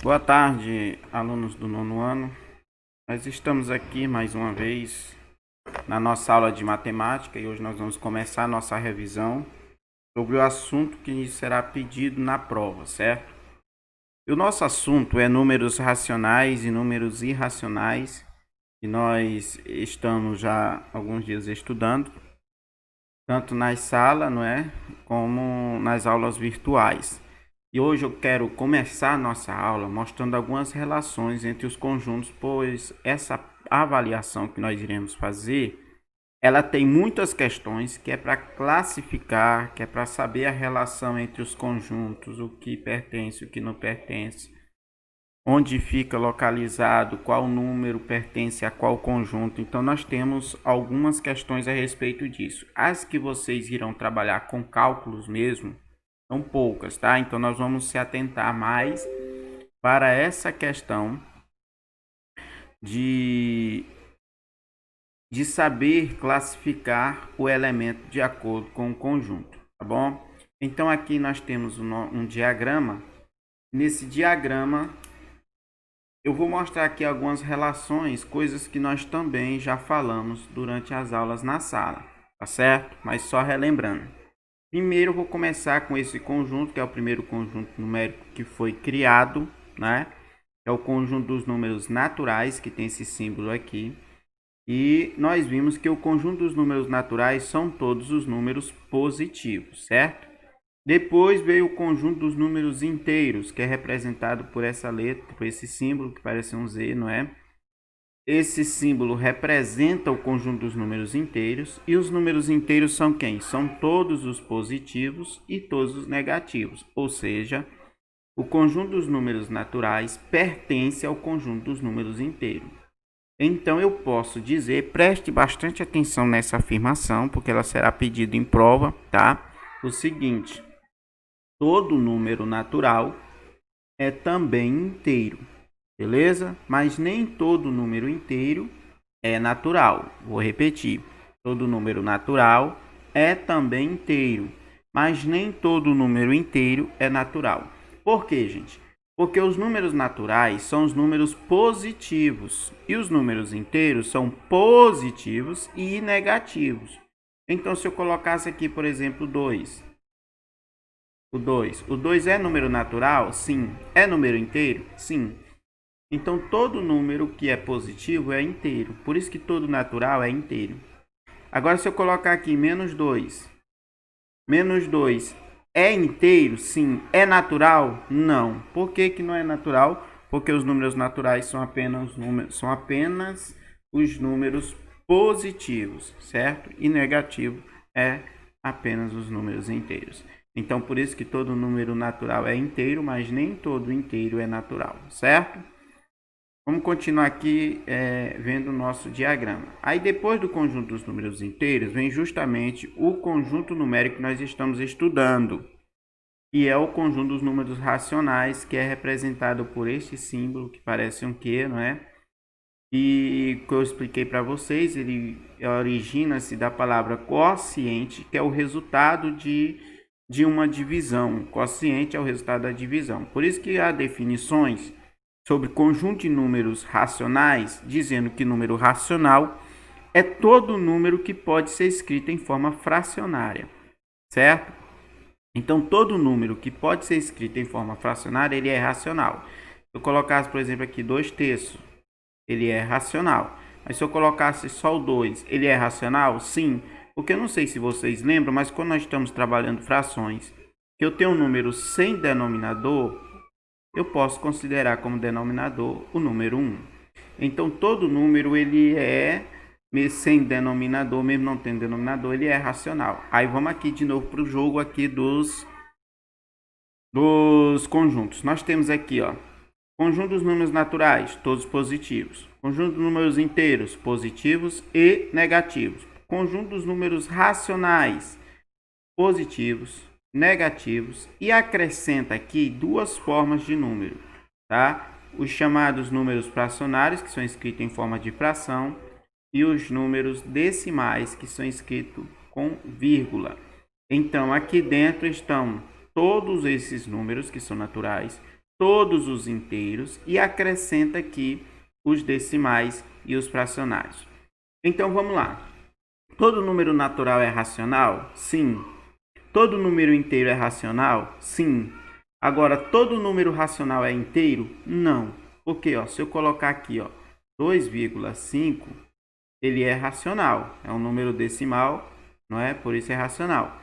Boa tarde, alunos do nono ano. Nós estamos aqui mais uma vez na nossa aula de matemática e hoje nós vamos começar a nossa revisão sobre o assunto que será pedido na prova, certo? E o nosso assunto é números racionais e números irracionais, que nós estamos já há alguns dias estudando, tanto na sala, não é, como nas aulas virtuais. E hoje eu quero começar a nossa aula mostrando algumas relações entre os conjuntos, pois essa avaliação que nós iremos fazer, ela tem muitas questões que é para classificar, que é para saber a relação entre os conjuntos, o que pertence, o que não pertence, onde fica localizado, qual número pertence a qual conjunto. Então nós temos algumas questões a respeito disso. As que vocês irão trabalhar com cálculos mesmo, são poucas, tá? Então nós vamos se atentar mais para essa questão de saber classificar o elemento de acordo com o conjunto, tá bom? Então aqui nós temos um diagrama. Nesse diagrama eu vou mostrar aqui algumas relações, coisas que nós também já falamos durante as aulas na sala, tá certo? Mas só relembrando. Primeiro eu vou começar com esse conjunto, que é o primeiro conjunto numérico que foi criado, né? É o conjunto dos números naturais, que tem esse símbolo aqui. E nós vimos que o conjunto dos números naturais são todos os números positivos, certo? Depois veio o conjunto dos números inteiros, que é representado por essa letra, por esse símbolo que parece um Z, não é? Esse símbolo representa o conjunto dos números inteiros, e os números inteiros são quem? São todos os positivos e todos os negativos, ou seja, o conjunto dos números naturais pertence ao conjunto dos números inteiros. Então eu posso dizer, preste bastante atenção nessa afirmação, porque ela será pedida em prova, tá? O seguinte: todo número natural é também inteiro, beleza? Mas nem todo número inteiro é natural. Vou repetir: todo número natural é também inteiro, mas nem todo número inteiro é natural. Por quê, gente? Porque os números naturais são os números positivos e os números inteiros são positivos e negativos. Então, se eu colocasse aqui, por exemplo, 2, o 2 é número natural? Sim. É número inteiro? Sim. Então, todo número que é positivo é inteiro. Por isso que todo natural é inteiro. Agora, se eu colocar aqui menos 2 é inteiro? Sim. É natural? Não. Por que que não é natural? Porque os números naturais são apenas os números positivos, certo? E negativo é apenas os números inteiros. Então, por isso que todo número natural é inteiro, mas nem todo inteiro é natural, certo? Vamos continuar aqui vendo o nosso diagrama. Aí, depois do conjunto dos números inteiros, vem justamente o conjunto numérico que nós estamos estudando, que é o conjunto dos números racionais, que é representado por este símbolo, que parece um Q, não é? E que eu expliquei para vocês, ele origina-se da palavra quociente, que é o resultado de uma divisão. Quociente é o resultado da divisão. Por isso que há definições sobre conjunto de números racionais, dizendo que número racional é todo número que pode ser escrito em forma fracionária, certo? Então, todo número que pode ser escrito em forma fracionária, ele é racional. Se eu colocasse, por exemplo, aqui 2/3, ele é racional. Mas se eu colocasse só o 2, ele é racional? Sim, porque eu não sei se vocês lembram, mas quando nós estamos trabalhando frações, que eu tenho um número sem denominador, eu posso considerar como denominador o número 1. Então, todo número ele é sem denominador, mesmo não tendo denominador, ele é racional. Aí vamos aqui de novo para o jogo aqui dos conjuntos. Nós temos aqui, ó, conjunto dos números naturais, todos positivos. Conjunto dos números inteiros, positivos e negativos. Conjunto dos números racionais, positivos, negativos, e acrescenta aqui duas formas de número, tá? Os chamados números fracionários, que são escritos em forma de fração, e os números decimais, que são escritos com vírgula. Então, aqui dentro estão todos esses números que são naturais, todos os inteiros e acrescenta aqui os decimais e os fracionários. Então vamos lá. Todo número natural é racional? Sim. Todo número inteiro é racional? Sim. Agora, todo número racional é inteiro? Não. Porque, ó, se eu colocar aqui, ó, 2,5, ele é racional. É um número decimal, não é? Por isso é racional.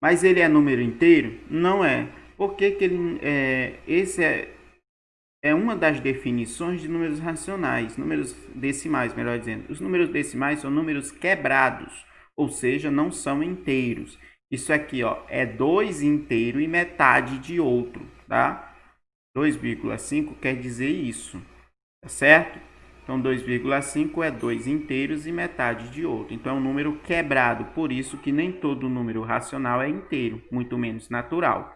Mas ele é número inteiro? Não é. Por que que ele esse é uma das definições de números racionais, números decimais, melhor dizendo. Os números decimais são números quebrados, ou seja, não são inteiros. Isso aqui, ó, é 2 inteiro e metade de outro, tá? 2,5 quer dizer isso, tá certo? Então, 2,5 é 2 inteiros e metade de outro. Então, é um número quebrado, por isso que nem todo número racional é inteiro, muito menos natural.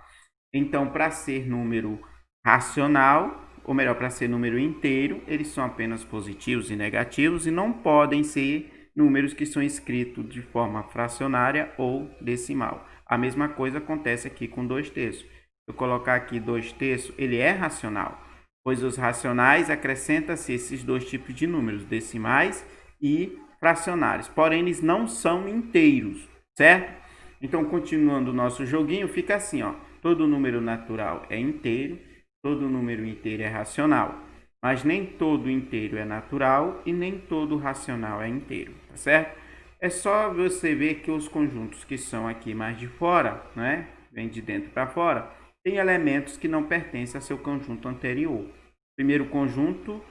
Então, para ser número racional, ou melhor, para ser número inteiro, eles são apenas positivos e negativos e não podem ser números que são escritos de forma fracionária ou decimal. A mesma coisa acontece aqui com 2/3. Se eu colocar aqui 2/3, ele é racional, pois os racionais acrescentam-se esses dois tipos de números, decimais e fracionários. Porém, eles não são inteiros, certo? Então, continuando o nosso joguinho, fica assim, ó. Todo número natural é inteiro, todo número inteiro é racional. Mas nem todo inteiro é natural e nem todo racional é inteiro, tá certo? É só você ver que os conjuntos que são aqui mais de fora, né? Vem de dentro para fora, tem elementos que não pertencem ao seu conjunto anterior. Primeiro conjunto,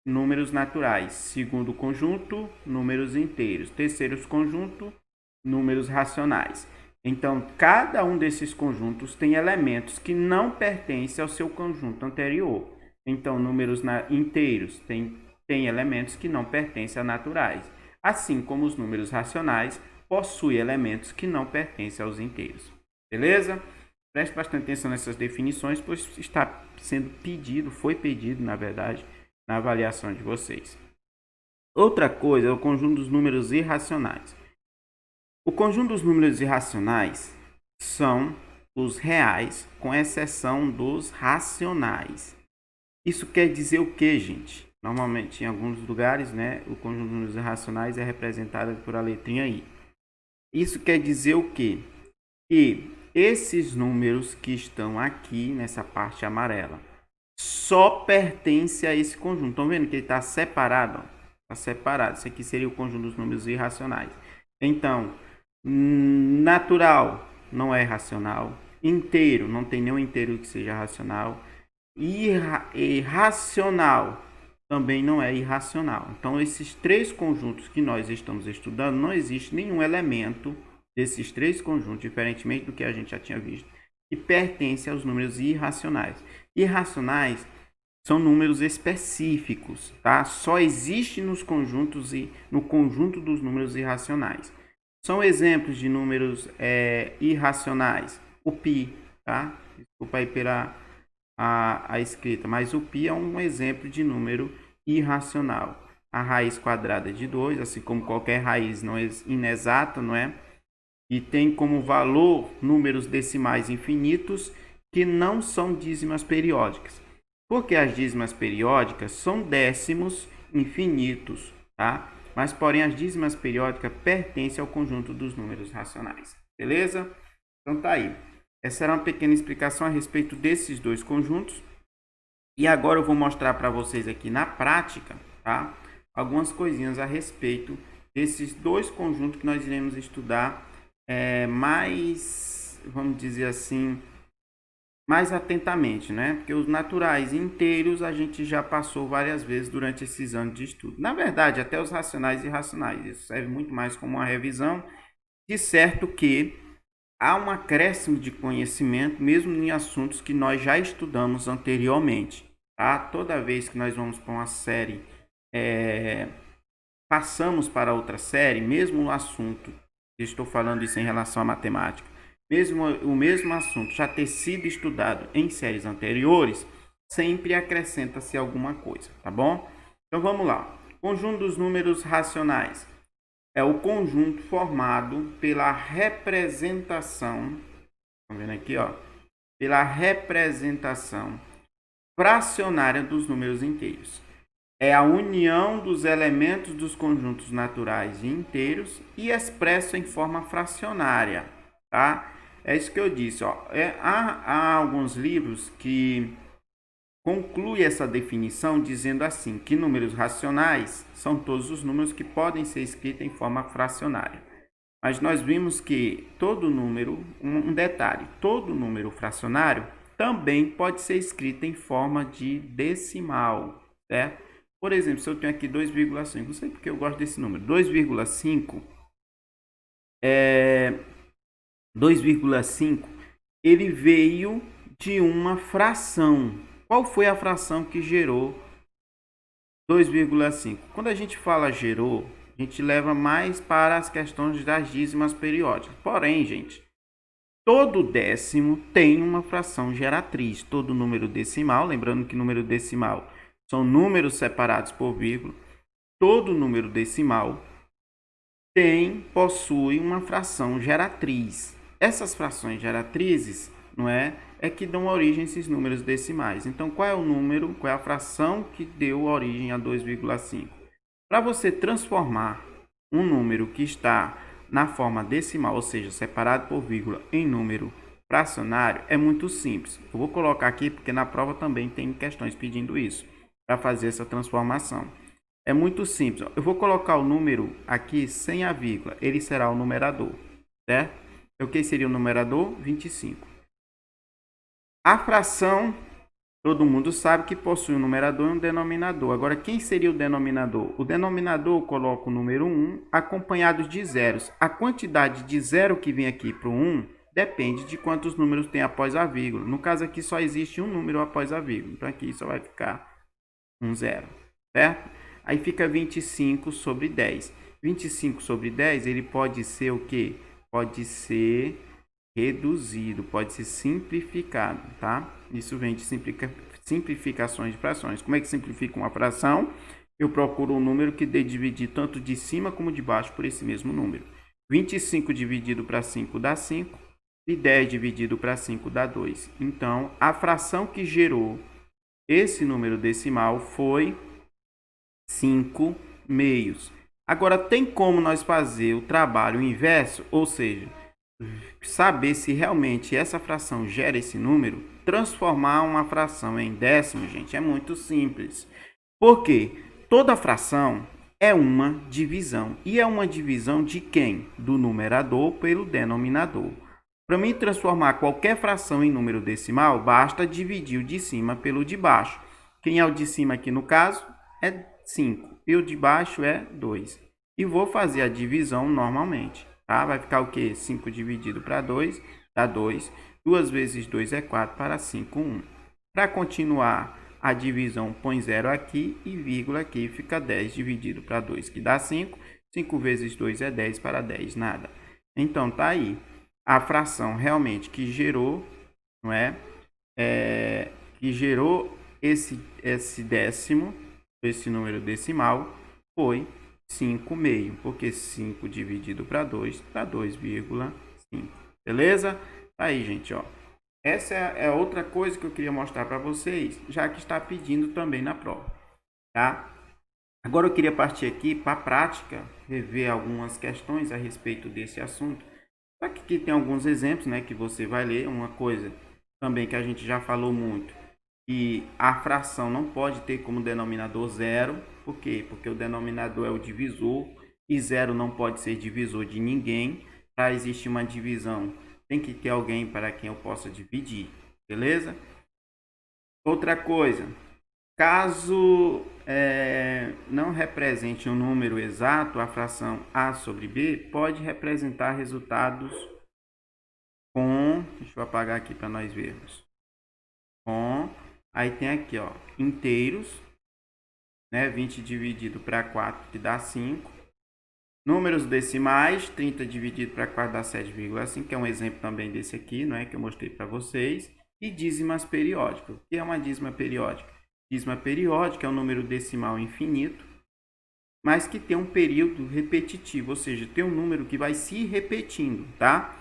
números naturais. Segundo conjunto, números inteiros. Terceiro conjunto, números racionais. Então, cada um desses conjuntos tem elementos que não pertencem ao seu conjunto anterior. Então, números inteiros têm elementos que não pertencem a naturais. Assim como os números racionais possuem elementos que não pertencem aos inteiros. Beleza? Preste bastante atenção nessas definições, pois está sendo pedido, foi pedido, na verdade, na avaliação de vocês. Outra coisa é o conjunto dos números irracionais. O conjunto dos números irracionais são os reais, com exceção dos racionais. Isso quer dizer o que, gente? Normalmente, em alguns lugares, né, o conjunto de números irracionais é representado por a letrinha I. Isso quer dizer o quê? Que esses números que estão aqui nessa parte amarela só pertencem a esse conjunto. Estão vendo que ele está separado? Está separado. Isso aqui seria o conjunto dos números irracionais. Então, natural não é racional. Inteiro, não tem nenhum inteiro que seja racional. Irracional também não é irracional. Então, esses três conjuntos que nós estamos estudando, não existe nenhum elemento desses três conjuntos, diferentemente do que a gente já tinha visto, que pertence aos números irracionais. Irracionais são números específicos, tá? Só existe nos conjuntos e no conjunto dos números irracionais. São exemplos de números irracionais. O π, tá? Desculpa aí pela a escrita, mas o π é um exemplo de número irracional. A raiz quadrada de 2, assim como qualquer raiz não é inexata, não é? E tem como valor números decimais infinitos que não são dízimas periódicas. Porque as dízimas periódicas são décimos infinitos, tá? Mas, porém, as dízimas periódicas pertencem ao conjunto dos números racionais. Beleza? Então, tá aí. Essa era uma pequena explicação a respeito desses dois conjuntos. E agora eu vou mostrar para vocês aqui na prática, tá? Algumas coisinhas a respeito desses dois conjuntos que nós iremos estudar mais, vamos dizer assim, mais atentamente, né? Porque os naturais inteiros a gente já passou várias vezes durante esses anos de estudo. Na verdade, até os racionais e irracionais. Isso serve muito mais como uma revisão, de certo que há um acréscimo de conhecimento, mesmo em assuntos que nós já estudamos anteriormente. Tá? Toda vez que nós vamos para uma série, passamos para outra série, mesmo o assunto, estou falando isso em relação à matemática, mesmo o mesmo assunto já ter sido estudado em séries anteriores, sempre acrescenta-se alguma coisa, tá bom? Então vamos lá. Conjunto dos números racionais é o conjunto formado pela representação, estão vendo aqui, ó, pela representação fracionária dos números inteiros. É a união dos elementos dos conjuntos naturais e inteiros e expresso em forma fracionária, tá? É isso que eu disse, ó. Há alguns livros que concluem essa definição dizendo assim, que números racionais são todos os números que podem ser escritos em forma fracionária. Mas nós vimos que todo número, um detalhe, todo número fracionário também pode ser escrito em forma de decimal, certo? Por exemplo, se eu tenho aqui 2,5, não sei porque eu gosto desse número, 2,5, 2,5, ele veio de uma fração. Qual foi a fração que gerou 2,5? Quando a gente fala gerou, a gente leva mais para as questões das dízimas periódicas. Porém, gente, todo décimo tem uma fração geratriz. Todo número decimal, lembrando que número decimal são números separados por vírgula. Todo número decimal possui uma fração geratriz. Essas frações geratrizes, não é que dão origem a esses números decimais. Então, qual é o número, qual é a fração que deu origem a 2,5? Para você transformar um número que está na forma decimal, ou seja, separado por vírgula, em número fracionário, é muito simples. Eu vou colocar aqui porque na prova também tem questões pedindo isso, para fazer essa transformação. É muito simples. Eu vou colocar o número aqui sem a vírgula. Ele será o numerador, certo? O que seria o numerador? 25. A fração, todo mundo sabe que possui um numerador e um denominador. Agora, quem seria o denominador? O denominador coloca o número 1 acompanhado de zeros. A quantidade de zero que vem aqui para o 1 depende de quantos números tem após a vírgula. No caso aqui só existe um número após a vírgula. Então aqui só vai ficar um zero, certo? Aí fica 25 sobre 10. 25 sobre 10, ele pode ser o quê? Pode ser reduzido, pode ser simplificado, tá? Isso vem de simplificações de frações. Como é que simplifica uma fração? Eu procuro um número que dê dividir tanto de cima como de baixo por esse mesmo número. 25 dividido para 5 dá 5, e 10 dividido para 5 dá 2. Então, a fração que gerou esse número decimal foi 5 meios. Agora, tem como nós fazer o trabalho inverso, ou seja, saber se realmente essa fração gera esse número, transformar uma fração em décimo, gente, é muito simples. Porque toda fração é uma divisão. E é uma divisão de quem? Do numerador pelo denominador. Para mim transformar qualquer fração em número decimal, basta dividir o de cima pelo de baixo. Quem é o de cima aqui no caso? É 5. E o de baixo é 2. E vou fazer a divisão normalmente. Tá? Vai ficar o quê? 5 dividido para 2 dá 2. 2 vezes 2 é 4, para 5, 1. Para continuar a divisão, põe 0 aqui e vírgula aqui. Fica 10 dividido para 2, que dá 5. 5 vezes 2 é 10, para 10, nada. Então, tá aí. A fração realmente que gerou, não é? Que gerou esse décimo, esse número decimal, foi 5 meio, porque 5 dividido para 2 dá 2,5. Beleza? Aí, gente, ó. Essa é outra coisa que eu queria mostrar para vocês, já que está pedindo também na prova, tá? Agora eu queria partir aqui para a prática, rever algumas questões a respeito desse assunto. Aqui tem alguns exemplos, né, que você vai ler. Uma coisa também que a gente já falou muito, que a fração não pode ter como denominador zero. Por quê? Porque o denominador é o divisor e zero não pode ser divisor de ninguém. Para existir uma divisão, tem que ter alguém para quem eu possa dividir, beleza? Outra coisa, caso não represente um número exato, a fração A sobre B pode representar resultados com, deixa eu apagar aqui para nós vermos, aí tem aqui, ó, inteiros, né, 20 dividido para 4 que dá 5, números decimais, 30 dividido para 4 dá 7,5, que é um exemplo também desse aqui, não é, que eu mostrei para vocês, e dízimas periódicas. O que é uma dízima periódica? Dízima periódica é um número decimal infinito, mas que tem um período repetitivo, ou seja, tem um número que vai se repetindo, tá?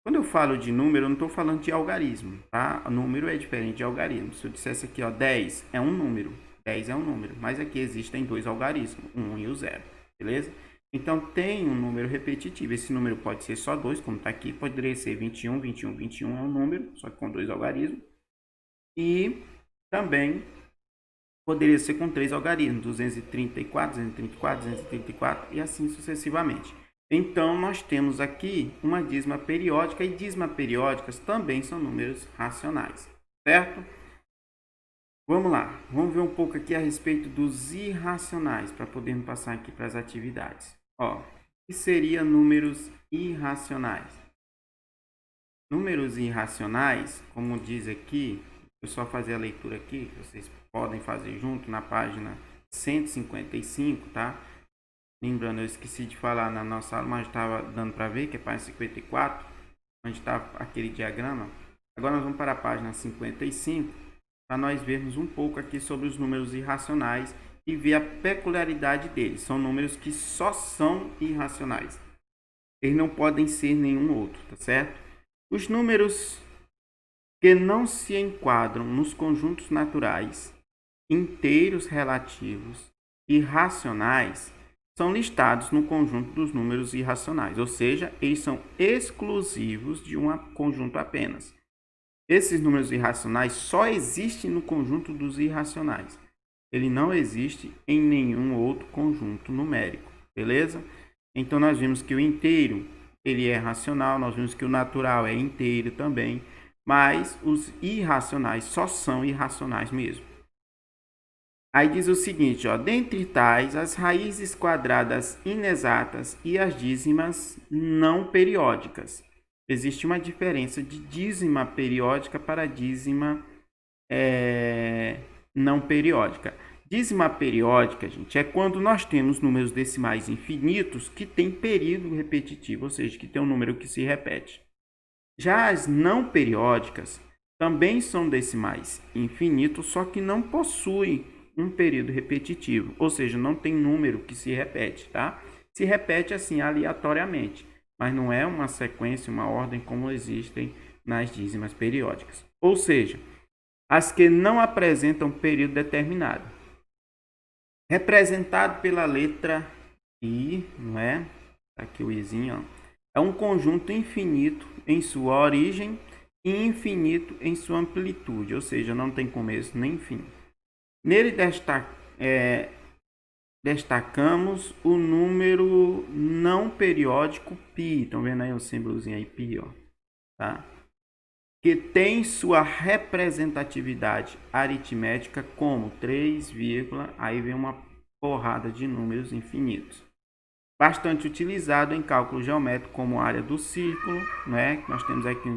Quando eu falo de número, eu não estou falando de algarismo, tá? O número é diferente de algarismo. Se eu dissesse aqui, ó, 10 é um número. 10 é um número. Mas aqui existem dois algarismos, o 1 e o 0. Beleza? Então, tem um número repetitivo. Esse número pode ser só 2, como está aqui. Poderia ser 21, 21, 21 é um número, só que com dois algarismos. E também poderia ser com três algarismos, 234, 234, 234 e assim sucessivamente. Então, nós temos aqui uma dízima periódica e dízimas periódicas também são números racionais, certo? Vamos lá, vamos ver um pouco aqui a respeito dos irracionais, para podermos passar aqui para as atividades. Ó, o que seria números irracionais? Números irracionais, como diz aqui, eu só fazer a leitura aqui, que vocês podem fazer junto na página 155, tá? Lembrando, eu esqueci de falar na nossa aula, mas estava dando para ver que é página 54, onde está aquele diagrama. Agora nós vamos para a página 55, para nós vermos um pouco aqui sobre os números irracionais e ver a peculiaridade deles. São números que só são irracionais. Eles não podem ser nenhum outro, tá certo? Os números que não se enquadram nos conjuntos naturais, inteiros relativos e racionais são listados no conjunto dos números irracionais, ou seja, eles são exclusivos de um conjunto apenas. Esses números irracionais só existem no conjunto dos irracionais. Ele não existe em nenhum outro conjunto numérico, beleza? Então nós vimos que o inteiro ele é racional, nós vimos que o natural é inteiro também, mas os irracionais só são irracionais mesmo. Aí diz o seguinte, ó, dentre tais, as raízes quadradas inexatas e as dízimas não periódicas. Existe uma diferença de dízima periódica para dízima não periódica. Dízima periódica, gente, é quando nós temos números decimais infinitos que têm período repetitivo, ou seja, que tem um número que se repete. Já as não periódicas também são decimais infinitos, só que não possuem um período repetitivo, ou seja, não tem número que se repete, tá? Se repete assim aleatoriamente, mas não é uma sequência, uma ordem como existem nas dízimas periódicas. Ou seja, as que não apresentam período determinado. Representado pela letra I, não é? Aqui o Izinho, ó. É um conjunto infinito em sua origem e infinito em sua amplitude, ou seja, não tem começo nem fim. Nele destacamos o número não periódico π. Estão vendo aí o símbolozinho aí, π, ó, tá? Que tem sua representatividade aritmética como 3, aí vem uma porrada de números infinitos. Bastante utilizado em cálculo geométrico como área do círculo, né? Nós temos aqui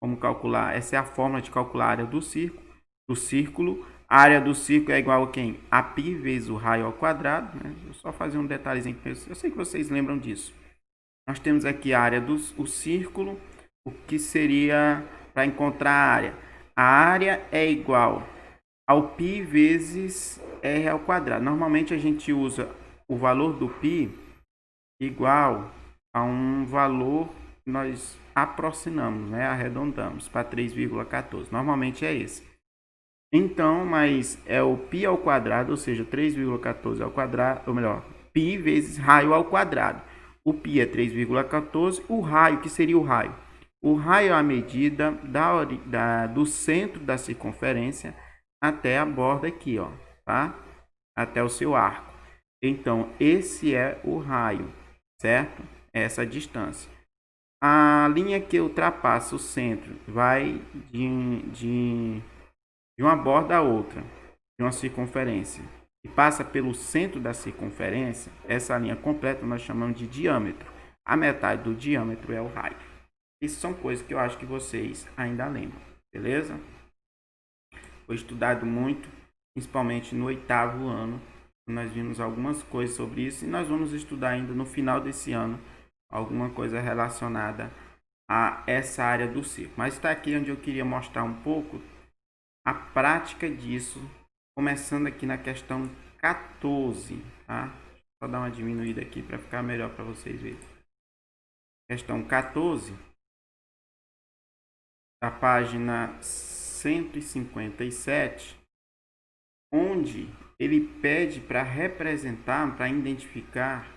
como calcular, essa é a forma de calcular a área do círculo. A área do círculo é igual a quem? A π vezes o raio ao quadrado, né? Vou só fazer um detalhezinho, eu sei que vocês lembram disso. Nós temos aqui a área do círculo, o que seria para encontrar a área. A área é igual ao π vezes r ao quadrado. Normalmente a gente usa o valor do π igual a um valor que nós aproximamos, né? Arredondamos para 3,14. Normalmente é esse. Então, mas é o π ao quadrado, ou seja, 3,14 ao quadrado, ou melhor, π vezes raio ao quadrado. O π é 3,14, o raio, que seria o raio? O raio é a medida do centro da circunferência até a borda aqui, ó, tá? Até o seu arco. Então, esse é o raio, certo? Essa distância. A linha que ultrapassa o centro vai de uma borda a outra, de uma circunferência, e passa pelo centro da circunferência. Essa linha completa nós chamamos de diâmetro. A metade do diâmetro é o raio. Isso são coisas que eu acho que vocês ainda lembram, beleza? Foi estudado muito, principalmente no 8º ano. Nós vimos algumas coisas sobre isso e nós vamos estudar ainda no final desse ano alguma coisa relacionada a essa área do círculo. Mas está aqui onde eu queria mostrar um pouco a prática disso, começando aqui na questão 14, tá? Só dar uma diminuída aqui para ficar melhor para vocês verem. Questão 14. da página 157, onde ele pede para representar, para identificar,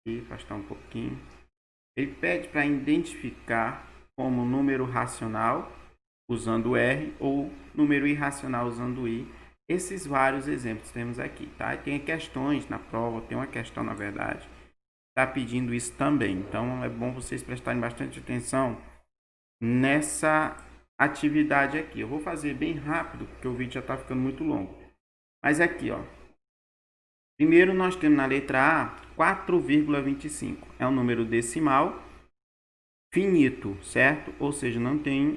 e afastar um pouquinho, ele pede para identificar como número racional usando R ou número irracional usando I. Esses vários exemplos temos aqui, tá? Tem questões na prova, tem uma questão na verdade, está pedindo isso também. Então é bom vocês prestarem bastante atenção nessa atividade aqui. Eu vou fazer bem rápido, porque o vídeo já está ficando muito longo. Mas aqui, ó. Primeiro nós temos na letra A 4,25. É um número decimal finito, certo? Ou seja,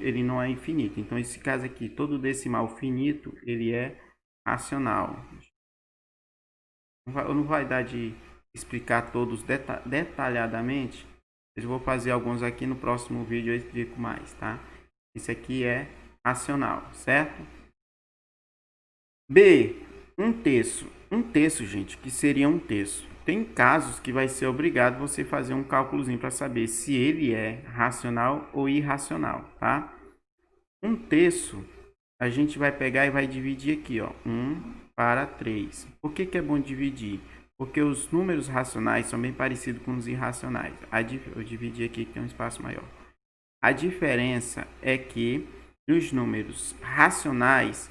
ele não é infinito. Então esse caso aqui, todo decimal finito, ele é racional. Não vai dar de explicar todos detalhadamente. Eu vou fazer alguns aqui no próximo vídeo, eu explico mais, tá? Esse aqui é racional, certo? B, um terço. Um terço, gente, que seria um terço. Tem casos que vai ser obrigado você fazer um cálculozinho para saber se ele é racional ou irracional, tá? Um terço, a gente vai pegar e vai dividir aqui, ó, 1 para 3. Por que é bom dividir? Porque os números racionais são bem parecidos com os irracionais. Eu dividi aqui que tem um espaço maior. A diferença é que os números racionais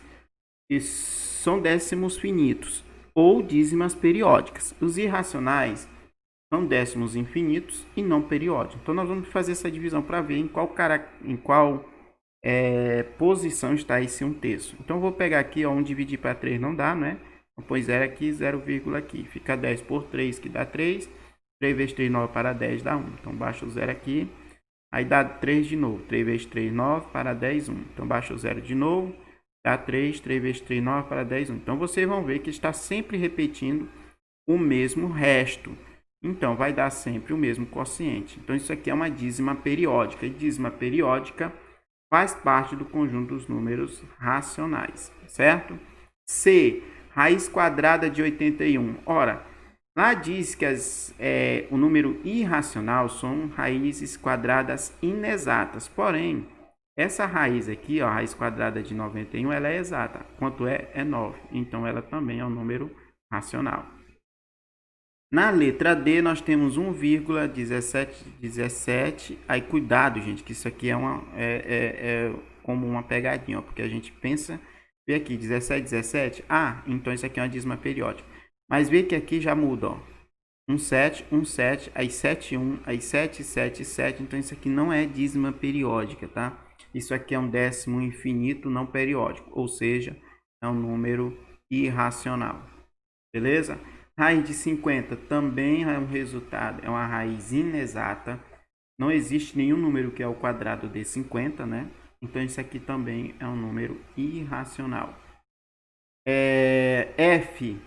são décimos finitos ou dízimas periódicas. Os irracionais são décimos infinitos e não periódicos. Então nós vamos fazer essa divisão para ver em qual posição está esse um terço. Então eu vou pegar aqui, ó, 1 dividir para 3 não dá, né? Então põe 0 aqui, 0, aqui. Fica 10 por 3, que dá 3. 3 vezes 3, 9 para 10 dá 1. Então baixa o 0 aqui. Aí dá 3 de novo. 3 vezes 3, 9 para 10, 1. Então baixa o 0 de novo. Dá 3, 3 vezes 3, 9 para 10, 1. Então vocês vão ver que está sempre repetindo o mesmo resto. Então vai dar sempre o mesmo quociente. Então isso aqui é uma dízima periódica. E dízima periódica faz parte do conjunto dos números racionais, certo? C, raiz quadrada de 81. Ora, lá diz que o número irracional são raízes quadradas inexatas. Porém, essa raiz aqui, ó, a raiz quadrada de 91, ela é exata. Quanto é? É 9. Então, ela também é um número racional. Na letra D, nós temos 1,17. Aí, cuidado, gente, que isso aqui é como uma pegadinha, ó, porque a gente pensa, vê aqui, 17. Ah, então isso aqui é uma dízima periódica. Mas vê que aqui já muda, ó. 17, aí 7, 1, aí 7, 7, 7. Então isso aqui não é dízima periódica, tá? Isso aqui é um décimo infinito não periódico, ou seja, é um número irracional. Beleza? Raiz de 50 também é um resultado, é uma raiz inexata. Não existe nenhum número que é o quadrado de 50, né? Então isso aqui também é um número irracional. F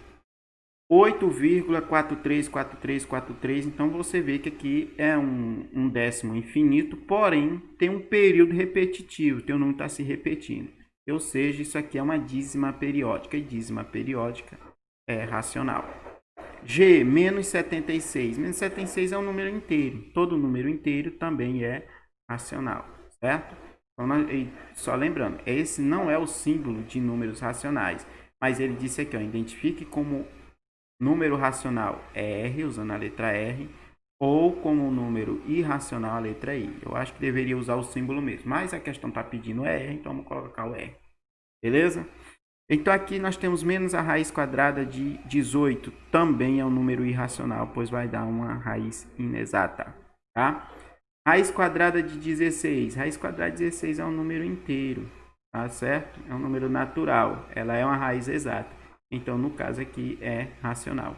8,434343. Então você vê que aqui é um décimo infinito, porém tem um período repetitivo, tem um número que está se repetindo. Ou seja, isso aqui é uma dízima periódica, e dízima periódica é racional. G, menos 76. Menos 76 é um número inteiro. Todo número inteiro também é racional, certo? Então, só lembrando, esse não é o símbolo de números racionais, mas ele disse aqui, ó, identifique como número racional R, usando a letra R, ou como número irracional a letra I. Eu acho que deveria usar o símbolo mesmo, mas a questão está pedindo R, então vamos colocar o R. Beleza? Então aqui nós temos menos a raiz quadrada de 18, também é um número irracional, pois vai dar uma raiz inexata, tá? Raiz quadrada de 16, raiz quadrada de 16 é um número inteiro, tá certo? É um número natural, ela é uma raiz exata, então no caso aqui é racional.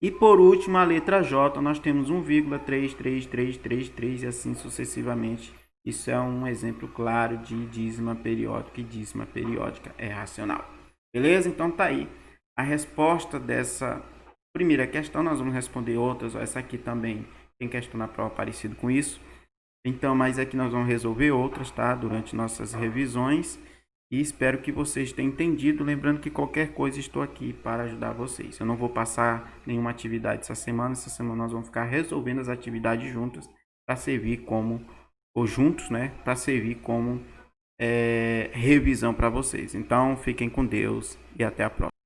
E por último, a letra J, nós temos 1,33333 e assim sucessivamente. Isso é um exemplo claro de dízima periódica, e dízima periódica é racional. Beleza? Então tá aí a resposta dessa primeira questão. Nós vamos responder outras. Essa aqui também tem questão na prova parecido com isso. Então, mas aqui nós vamos resolver outras, tá? Durante nossas revisões. E espero que vocês tenham entendido. Lembrando que qualquer coisa estou aqui para ajudar vocês. Eu não vou passar nenhuma atividade essa semana. Essa semana nós vamos ficar resolvendo as atividades juntas para servir como ou juntos, né, para servir como revisão para vocês. Então, fiquem com Deus e até a próxima.